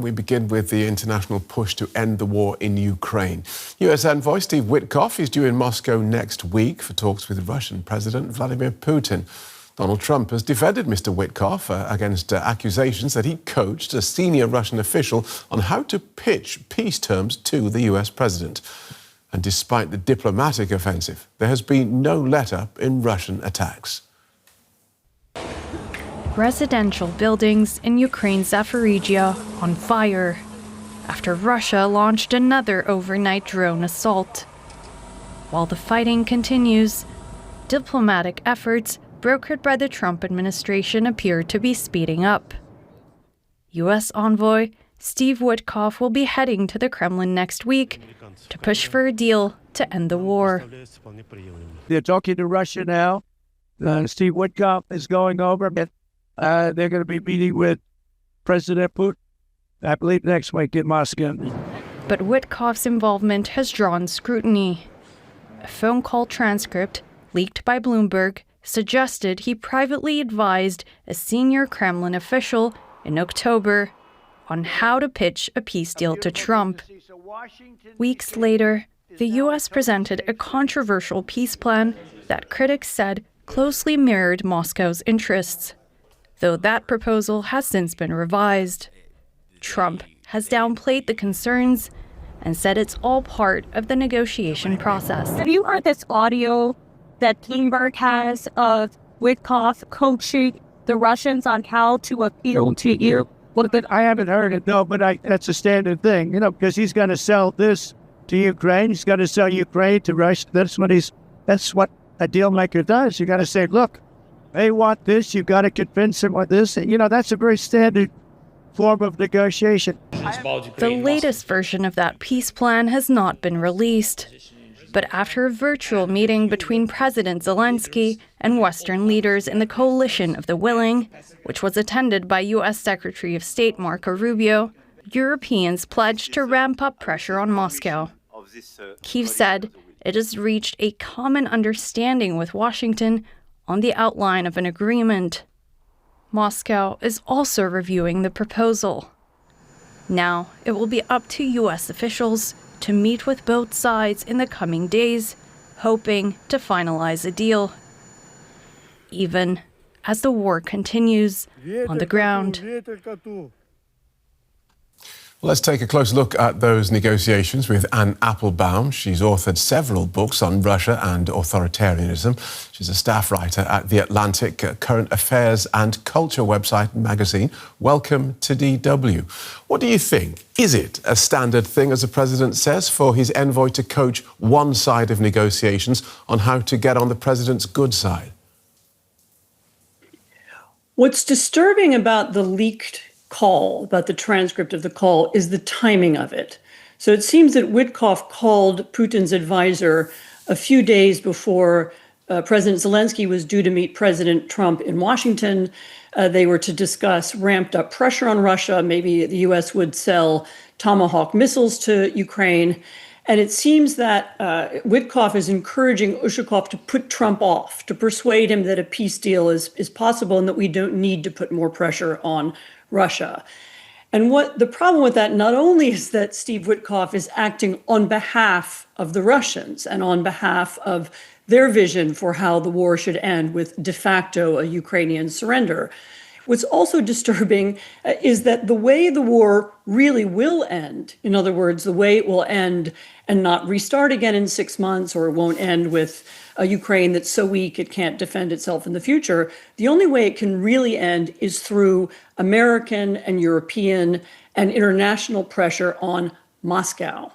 we begin with the international push to end the war in Ukraine. US envoy Steve Witkoff is due in Moscow next week for talks with Russian President Vladimir Putin. Donald Trump has defended Mr. Witkoff against accusations that he coached a senior Russian official on how to pitch peace terms to the US president. And despite the diplomatic offensive, there has been no let-up in Russian attacks. Residential buildings in Ukraine's Zaporizhia on fire after Russia launched another overnight drone assault. While the fighting continues, diplomatic efforts brokered by the Trump administration appear to be speeding up. U.S. envoy Steve Witkoff will be heading to the Kremlin next week to push for a deal to end the war. They're talking to Russia now. Steve Witkoff is going over. They're going to be meeting with President Putin, I believe, next week in Moscow. But Witkoff's involvement has drawn scrutiny. A phone call transcript leaked by Bloomberg suggested he privately advised a senior Kremlin official in October on how to pitch a peace deal to Trump. Weeks later, the U.S. presented a controversial peace plan that critics said closely mirrored Moscow's interests, though that proposal has since been revised. Trump has downplayed the concerns and said it's all part of the negotiation process. Have you heard this audio that Bloomberg has of Witkoff coaching the Russians on how to appeal to you? Well, I haven't heard it, no, but that's a standard thing, because he's going to sell this to Ukraine. He's going to sell Ukraine to Russia. That's what a deal maker does. You got to say, look, they want this. You've got to convince them with this. That's a very standard form of negotiation. The latest version of that peace plan has not been released. But after a virtual meeting between President Zelensky and Western leaders in the Coalition of the Willing, which was attended by U.S. Secretary of State Marco Rubio, Europeans pledged to ramp up pressure on Moscow. Kyiv said it has reached a common understanding with Washington on the outline of an agreement. Moscow is also reviewing the proposal. Now it will be up to U.S. officials to meet with both sides in the coming days, hoping to finalize a deal, even as the war continues on the ground. Let's take a close look at those negotiations with Anne Applebaum. She's authored several books on Russia and authoritarianism. She's a staff writer at The Atlantic, current affairs and culture website magazine. Welcome to DW. What do you think? Is it a standard thing, as the president says, for his envoy to coach one side of negotiations on how to get on the president's good side? What's disturbing about the leaked call, about the transcript of the call, is the timing of it. So it seems that Witkoff called Putin's advisor a few days before President Zelensky was due to meet President Trump in Washington. They were to discuss ramped up pressure on Russia. Maybe the U.S. would sell Tomahawk missiles to Ukraine. And it seems that Witkoff is encouraging Ushakov to put Trump off, to persuade him that a peace deal is possible and that we don't need to put more pressure on Russia. And what the problem with that not only is that Steve Witkoff is acting on behalf of the Russians and on behalf of their vision for how the war should end with de facto a Ukrainian surrender. What's also disturbing is that the way the war really will end, in other words, the way it will end and not restart again in 6 months, or it won't end with a Ukraine that's so weak it can't defend itself in the future, the only way it can really end is through American and European and international pressure on Moscow.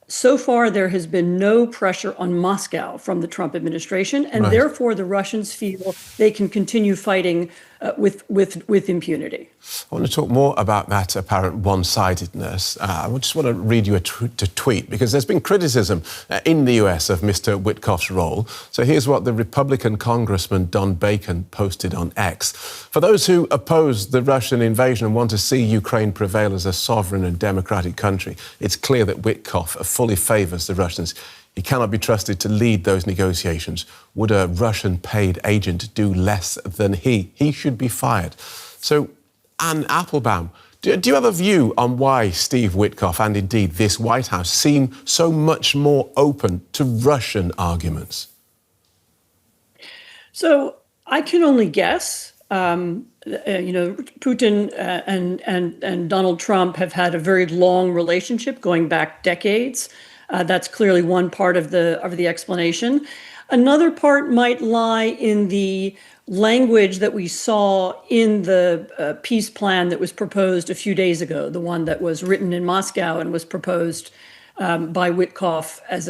So far, there has been no pressure on Moscow from the Trump administration, and therefore the Russians feel they can continue fighting with impunity. I want to talk more about that apparent one-sidedness. I just want to read you a tweet, because there's been criticism in the US of Mr. Witkoff's role. So here's what the Republican Congressman Don Bacon posted on X. For those who oppose the Russian invasion and want to see Ukraine prevail as a sovereign and democratic country, it's clear that Witkoff fully favours the Russians. He cannot be trusted to lead those negotiations. Would a Russian paid agent do less than he? He should be fired. So, Anne Applebaum, Do you have a view on why Steve Witkoff and indeed this White House seem so much more open to Russian arguments? So I can only guess. Putin and Donald Trump have had a very long relationship going back decades. That's clearly one part of the explanation. Another part might lie in the language that we saw in the peace plan that was proposed a few days ago, the one that was written in Moscow and was proposed by Witkoff as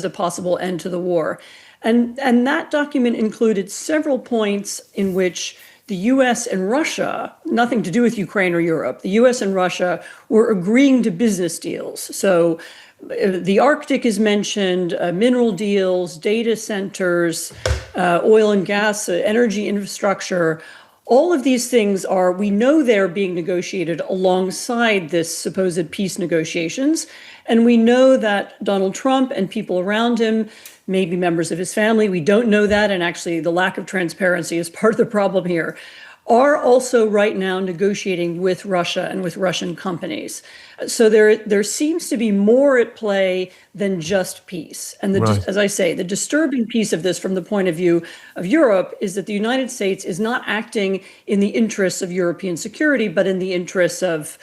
a possible end to the war. And that document included several points in which the U.S. and Russia, nothing to do with Ukraine or Europe, the U.S. and Russia were agreeing to business deals. So the Arctic is mentioned, mineral deals, data centers, oil and gas, energy infrastructure. All of these things we know they're being negotiated alongside this supposed peace negotiations. And we know that Donald Trump and people around him, maybe members of his family, we don't know that. And actually, the lack of transparency is part of the problem here, are also right now negotiating with Russia and with Russian companies. So there seems to be more at play than just peace. And as I say, the disturbing piece of this from the point of view of Europe is that the United States is not acting in the interests of European security, but in the interests of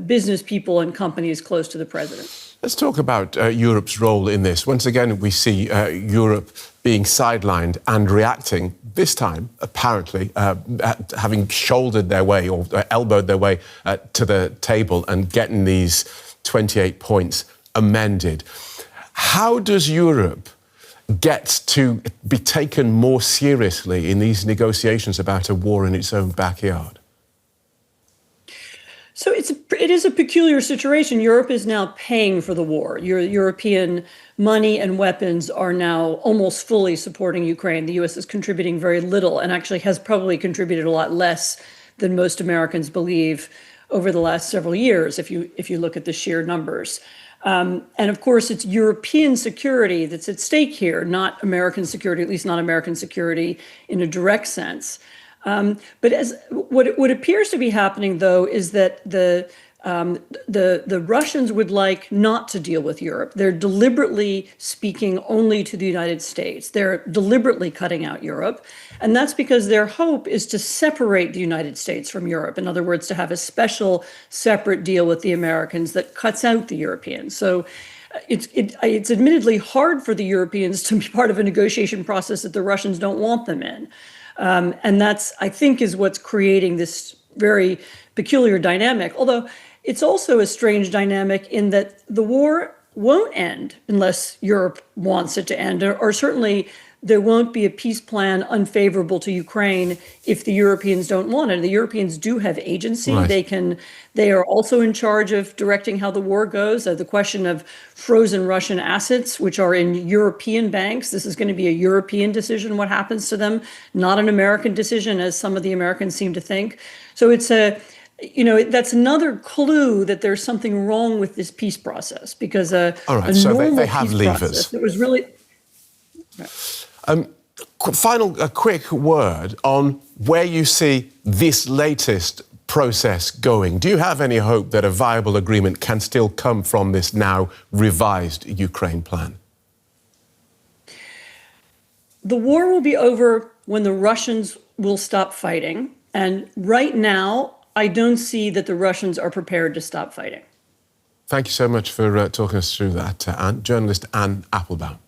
business people and companies close to the president. Let's talk about Europe's role in this. Once again, we see Europe being sidelined and reacting, this time, apparently, having shouldered their way or elbowed their way to the table and getting these 28 points amended. How does Europe get to be taken more seriously in these negotiations about a war in its own backyard? So it is a peculiar situation. Europe is now paying for the war. European money and weapons are now almost fully supporting Ukraine. The U.S. is contributing very little and actually has probably contributed a lot less than most Americans believe over the last several years, if you look at the sheer numbers. And of course, it's European security that's at stake here, not American security, at least not American security in a direct sense. But what appears to be happening, though, is that the Russians would like not to deal with Europe. They're deliberately speaking only to the United States. They're deliberately cutting out Europe. And that's because their hope is to separate the United States from Europe. In other words, to have a special separate deal with the Americans that cuts out the Europeans. So it's admittedly hard for the Europeans to be part of a negotiation process that the Russians don't want them in. And that's, I think, is what's creating this very peculiar dynamic. Although it's also a strange dynamic in that the war won't end unless Europe wants it to end, or certainly there won't be a peace plan unfavorable to Ukraine if the Europeans don't want it. The Europeans do have agency. Right. They are also in charge of directing how the war goes. The question of frozen Russian assets, which are in European banks, this is going to be a European decision, what happens to them, not an American decision, as some of the Americans seem to think. So that's another clue that there's something wrong with this peace process, because a normal they have peace process, it was really... A quick word on where you see this latest process going. Do you have any hope that a viable agreement can still come from this now revised Ukraine plan? The war will be over when the Russians will stop fighting. And right now, I don't see that the Russians are prepared to stop fighting. Thank you so much for talking us through that, Anne. Journalist Anne Applebaum.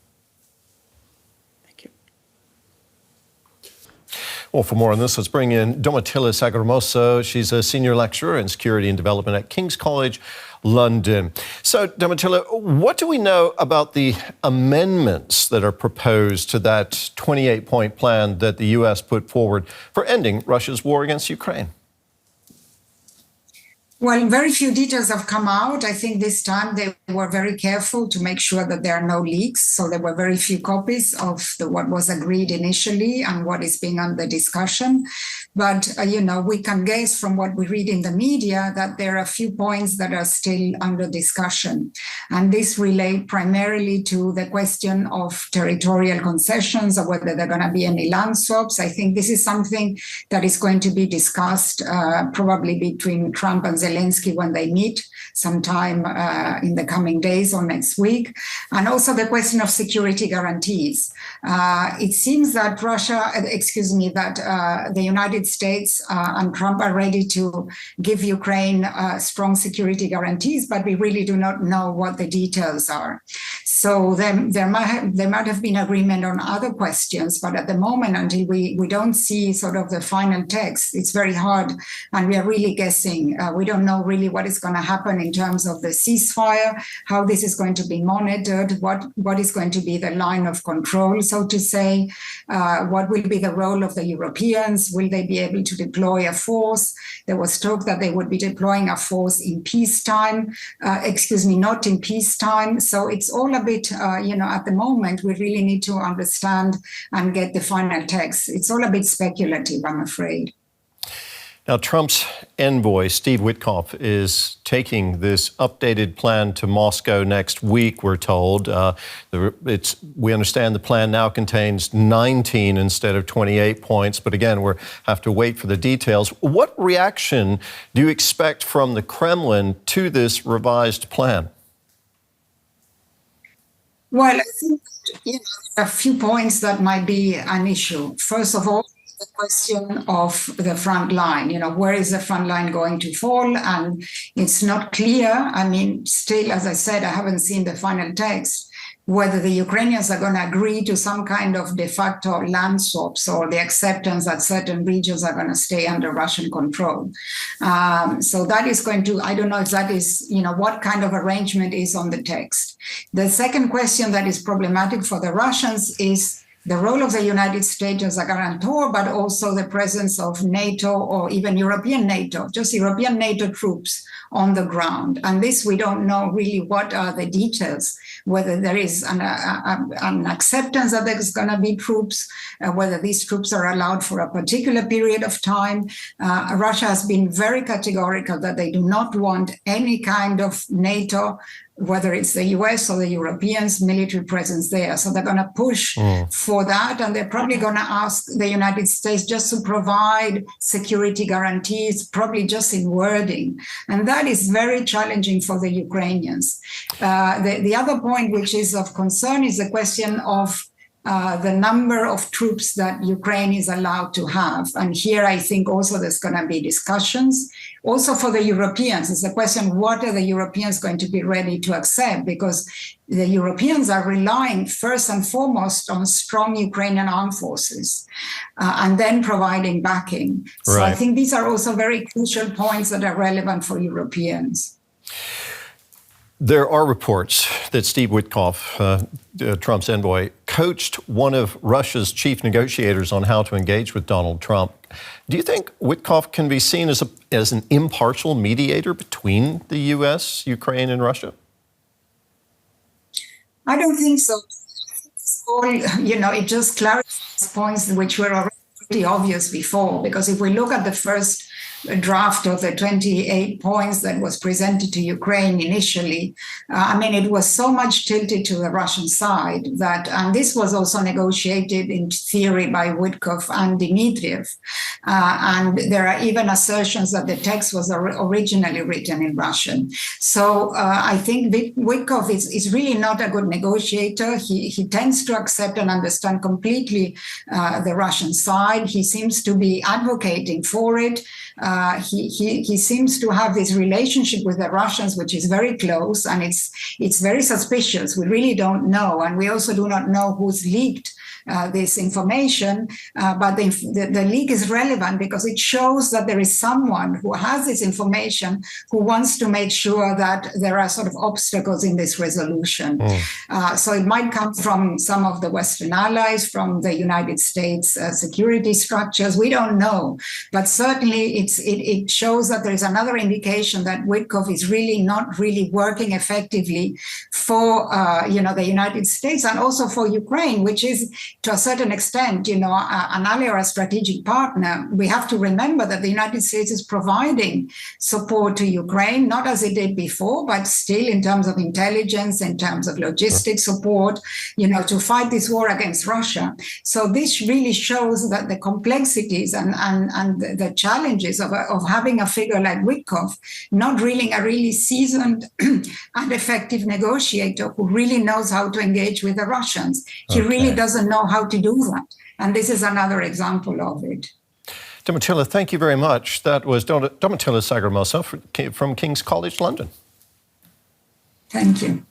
Well, for more on this, let's bring in Domitilla Sagramoso. She's a senior lecturer in security and development at King's College, London. So, Domitilla, what do we know about the amendments that are proposed to that 28-point plan that the U.S. put forward for ending Russia's war against Ukraine? Well, very few details have come out. I think this time they were very careful to make sure that there are no leaks. So there were very few copies of what was agreed initially and what is being under discussion. But, we can guess from what we read in the media that there are a few points that are still under discussion. And this relate primarily to the question of territorial concessions or whether there are going to be any land swaps. I think this is something that is going to be discussed probably between Trump and Zelensky when they meet sometime in the coming days or next week. And also the question of security guarantees. It seems that the United States and Trump are ready to give Ukraine strong security guarantees, but we really do not know what the details are. So there might have been agreement on other questions, but at the moment, until we don't see sort of the final text, it's very hard, and we are really guessing. We don't know really what is going to happen in terms of the ceasefire, how this is going to be monitored, what is going to be the line of control, so to say, what will be the role of the Europeans, will they be able to deploy a force? There was talk that they would be deploying a force in peacetime, not in peacetime. So it's all a bit, at the moment, we really need to understand and get the final text. It's all a bit speculative, I'm afraid. Now, Trump's envoy, Steve Witkoff, is taking this updated plan to Moscow next week, we're told. We understand the plan now contains 19 instead of 28 points, but again, we have to wait for the details. What reaction do you expect from the Kremlin to this revised plan? Well, I think there are a few points that might be an issue. First of all, the question of the front line, where is the front line going to fall? And it's not clear. I mean, still, as I said, I haven't seen the final text, whether the Ukrainians are going to agree to some kind of de facto land swaps or the acceptance that certain regions are going to stay under Russian control. So that is going to, I don't know if that is, what kind of arrangement is on the text. The second question that is problematic for the Russians is the role of the United States as a guarantor, but also the presence of NATO or even European NATO troops on the ground. And this, we don't know really what are the details, whether there is an acceptance that there's going to be troops, whether these troops are allowed for a particular period of time. Russia has been very categorical that they do not want any kind of NATO, whether it's the US or the Europeans, military presence there. So they're going to push for that. And they're probably going to ask the United States just to provide security guarantees, probably just in wording. And that is very challenging for the Ukrainians. The other point which is of concern is the question of the number of troops that Ukraine is allowed to have. And here I think also there's going to be discussions. Also for the Europeans, it's a question, what are the Europeans going to be ready to accept? Because the Europeans are relying first and foremost on strong Ukrainian armed forces and then providing backing. So I think these are also very crucial points that are relevant for Europeans. There are reports that Steve Witkoff, Trump's envoy, coached one of Russia's chief negotiators on how to engage with Donald Trump. Do you think Witkoff can be seen as an impartial mediator between the U.S., Ukraine, and Russia? I don't think so. It just clarifies points which were already pretty obvious before, because if we look at the first draft of the 28 points that was presented to Ukraine initially, it was so much tilted to the Russian side that, and this was also negotiated in theory by Witkoff and Dmitriev. And there are even assertions that the text was originally written in Russian. So I think Witkoff is really not a good negotiator. He tends to accept and understand completely the Russian side. He seems to be advocating for it. He seems to have this relationship with the Russians, which is very close, and it's very suspicious. We really don't know, and we also do not know who's leaked this information. But the leak is relevant because it shows that there is someone who has this information who wants to make sure that there are sort of obstacles in this resolution. So it might come from some of the Western allies, from the United States security structures. We don't know. But certainly it shows that there is another indication that Witkoff is really not really working effectively for the United States and also for Ukraine, which is to a certain extent, an ally or a strategic partner. We have to remember that the United States is providing support to Ukraine, not as it did before, but still in terms of intelligence, in terms of logistics support, to fight this war against Russia. So this really shows that the complexities and the challenges of having a figure like Witkoff, not really a really seasoned and effective negotiator who really knows how to engage with the Russians. He really doesn't know how to do that. And this is another example of it. Domitilla, thank you very much. That was Domitilla Sagramoso from King's College London. Thank you.